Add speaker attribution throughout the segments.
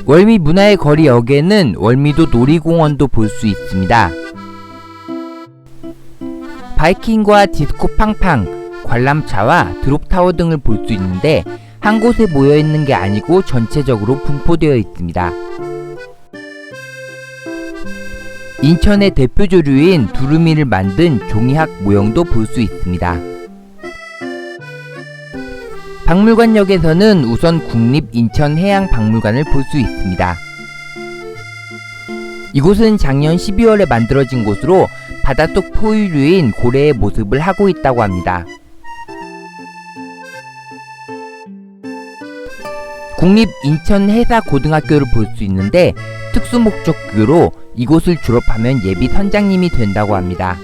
Speaker 1: 월미 문화의 거리역에는 월미도 놀이공원도 볼 수 있습니다. 바이킹과 디스코 팡팡, 관람차와 드롭타워 등을 볼 수 있는데 한 곳에 모여있는 게 아니고 전체적으로 분포되어 있습니다. 인천의 대표 조류인 두루미를 만든 종이학 모형도 볼 수 있습니다. 박물관역에서는 우선 국립인천해양박물관을 볼 수 있습니다. 이곳은 작년 12월에 만들어진 곳으로 바닷속 포유류인 고래의 모습을 하고 있다고 합니다. 국립인천해사고등학교를 볼 수 있는데 특수목적교로 이곳을 졸업하면 예비 선장님이 된다고 합니다.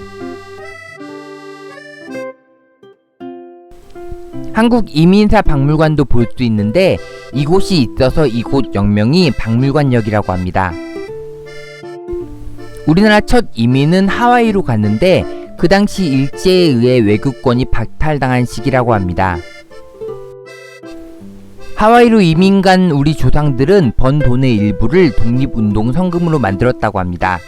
Speaker 1: 한국이민사박물관도 볼 수 있는데 이곳이 있어서 이곳 역명이 박물관역이라고 합니다. 우리나라 첫 이민은 하와이로 갔는데 그 당시 일제에 의해 외국권이 박탈당한 시기라고 합니다. 하와이로 이민 간 우리 조상들은 번 돈의 일부를 독립운동 성금으로 만들었다고 합니다.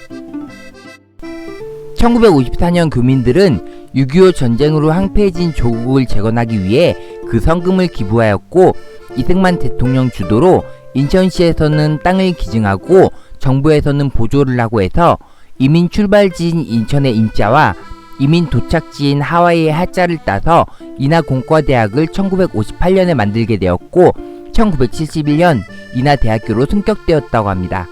Speaker 1: 1954년 교민들은 6.25 전쟁으로 황폐해진 조국을 재건하기 위해 그 성금을 기부하였고 이승만 대통령 주도로 인천시에서는 땅을 기증하고 정부에서는 보조를 하고 해서 이민 출발지인 인천의 인자와 이민 도착지인 하와이의 하자를 따서 인하공과대학을 1958년에 만들게 되었고 1971년 인하대학교로 승격되었다고 합니다.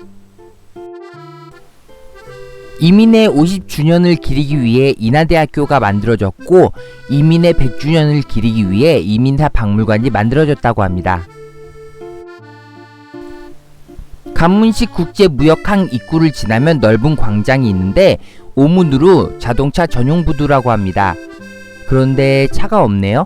Speaker 1: 이민의 50주년을 기리기 위해 인하대학교가 만들어졌고 이민의 100주년을 기리기 위해 이민사박물관이 만들어졌다고 합니다. 관문식 국제무역항 입구를 지나면 넓은 광장이 있는데 오문으로 자동차 전용 부두라고 합니다. 그런데 차가 없네요.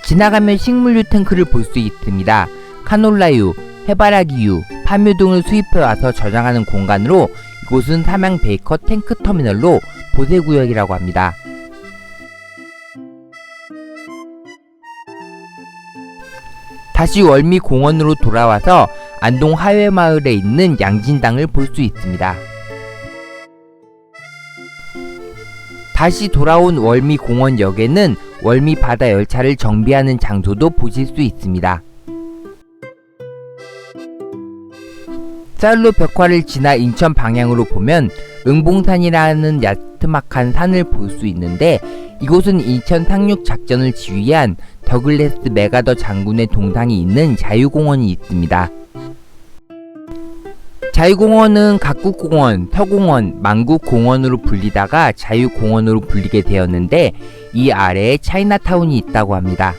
Speaker 1: 지나가면 식물유 탱크를 볼 수 있습니다. 카놀라유, 해바라기유, 파묘 등을 수입해와서 저장하는 공간으로 이곳은 삼양 베이커 탱크 터미널로 보세구역이라고 합니다. 다시 월미 공원으로 돌아와서 안동 하회마을에 있는 양진당을 볼 수 있습니다. 다시 돌아온 월미 공원역에는 월미 바다 열차를 정비하는 장소도 보실 수 있습니다. 쌀로 벽화를 지나 인천 방향으로 보면 응봉산이라는 야트막한 산을 볼 수 있는데 이곳은 인천 상륙 작전을 지휘한 더글래스 메가더 장군의 동상이 있는 자유공원이 있습니다. 자유공원은 각국공원, 서공원, 만국공원으로 불리다가 자유공원으로 불리게 되었는데 이 아래에 차이나타운이 있다고 합니다.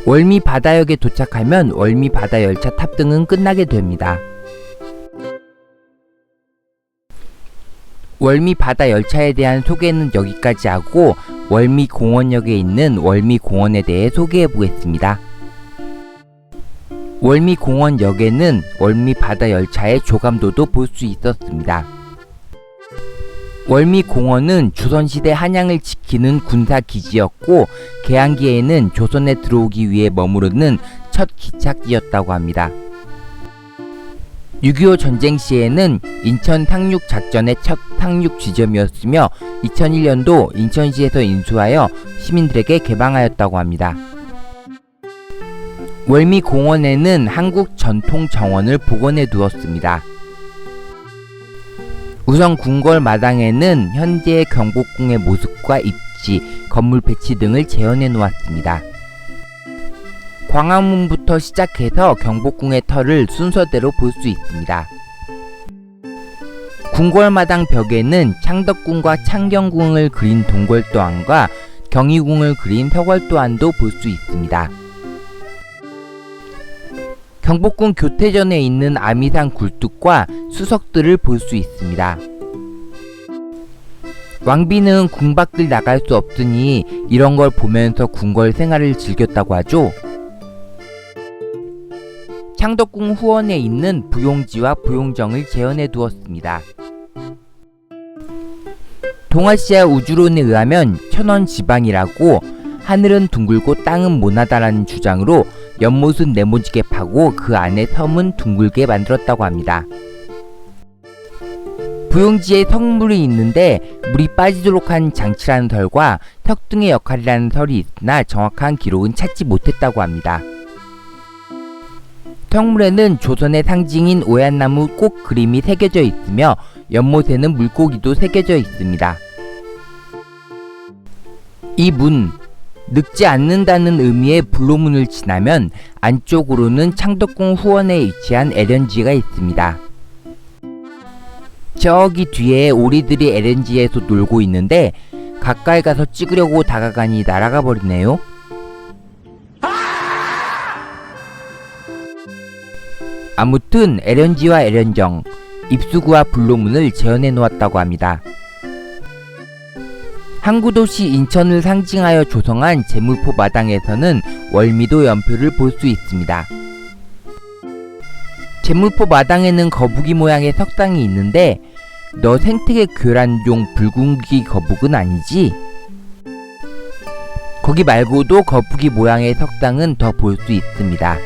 Speaker 1: 월미 바다역에 도착하면 월미 바다 열차 탑승은 끝나게 됩니다. 월미 바다 열차에 대한 소개는 여기까지 하고 월미 공원역에 있는 월미 공원에 대해 소개해 보겠습니다. 월미 공원역에는 월미 바다 열차의 조감도도 볼 수 있었습니다. 월미 공원은 조선시대 한양을 지키는 군사기지였고 개항기에는 조선에 들어오기 위해 머무르는 첫 기착지였다고 합니다. 6.25 전쟁 시에는 인천 상륙 작전의 첫 상륙 지점이었으며 2001년도 인천시에서 인수하여 시민들에게 개방하였다고 합니다. 월미 공원에는 한국 전통 정원을 복원해 두었습니다. 우선 궁궐 마당에는 현재의 경복궁의 모습과 입지, 건물 배치 등을 재현해 놓았습니다. 광화문부터 시작해서 경복궁의 터를 순서대로 볼 수 있습니다. 궁궐마당 벽에는 창덕궁과 창경궁을 그린 동궐도안과 경희궁을 그린 서궐도안도 볼 수 있습니다. 경복궁 교태전에 있는 아미산 굴뚝과 수석들을 볼 수 있습니다. 왕비는 궁 밖을 나갈 수 없으니 이런 걸 보면서 궁궐 생활을 즐겼다고 하죠. 창덕궁 후원에 있는 부용지와 부용정을 재현해 두었습니다. 동아시아 우주론에 의하면 천원 지방이라고 하늘은 둥글고 땅은 모나다라는 주장으로 연못은 네모지게 파고 그 안에 섬은 둥글게 만들었다고 합니다. 부용지에 석물이 있는데 물이 빠지도록 한 장치라는 설과 석등의 역할이라는 설이 있으나 정확한 기록은 찾지 못했다고 합니다. 석물에는 조선의 상징인 오얏나무 꽃 그림이 새겨져 있으며 연못에는 물고기도 새겨져 있습니다. 이 문, 늙지 않는다는 의미의 불로문을 지나면 안쪽으로는 창덕궁 후원에 위치한 LNG가 있습니다. 저기 뒤에 오리들이 LNG에서 놀고 있는데 가까이 가서 찍으려고 다가가니 날아가 버리네요. 아무튼 LNG와 LN정, 입수구와 불로문을 재현해 놓았다고 합니다. 항구도시 인천을 상징하여 조성한 제물포 마당에서는 월미도 연표를 볼 수 있습니다. 제물포 마당에는 거북이 모양의 석상이 있는데 너 생태계 교란종 붉은귀 거북은 아니지? 거기 말고도 거북이 모양의 석상은 더 볼 수 있습니다.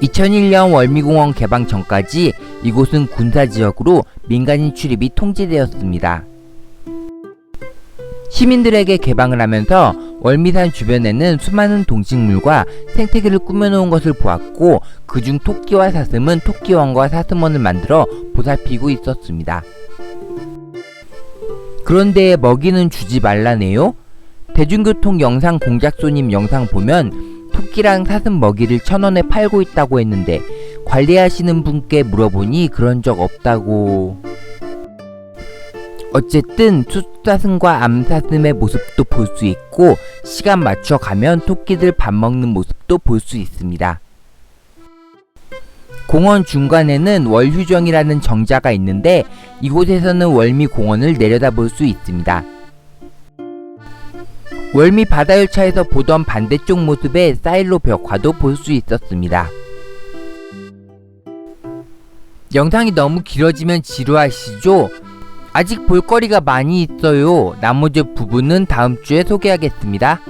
Speaker 1: 2001년 월미공원 개방 전까지 이곳은 군사지역으로 민간인 출입이 통제되었습니다. 시민들에게 개방을 하면서 월미산 주변에는 수많은 동식물과 생태계를 꾸며놓은 것을 보았고 그중 토끼와 사슴은 토끼원과 사슴원을 만들어 보살피고 있었습니다. 그런데 먹이는 주지 말라네요? 대중교통 영상 공작소님 영상 보면 토끼랑 사슴 먹이를 1,000원에 팔고 있다고 했는데 관리하시는 분께 물어보니 그런 적 없다고... 어쨌든 숫사슴과 암사슴의 모습도 볼 수 있고 시간 맞춰 가면 토끼들 밥 먹는 모습도 볼 수 있습니다. 공원 중간에는 월휴정이라는 정자가 있는데 이곳에서는 월미공원을 내려다볼 수 있습니다. 월미 바다열차에서 보던 반대쪽 모습의 사일로 벽화도 볼 수 있었습니다. 영상이 너무 길어지면 지루하시죠? 아직 볼거리가 많이 있어요. 나머지 부분은 다음 주에 소개하겠습니다.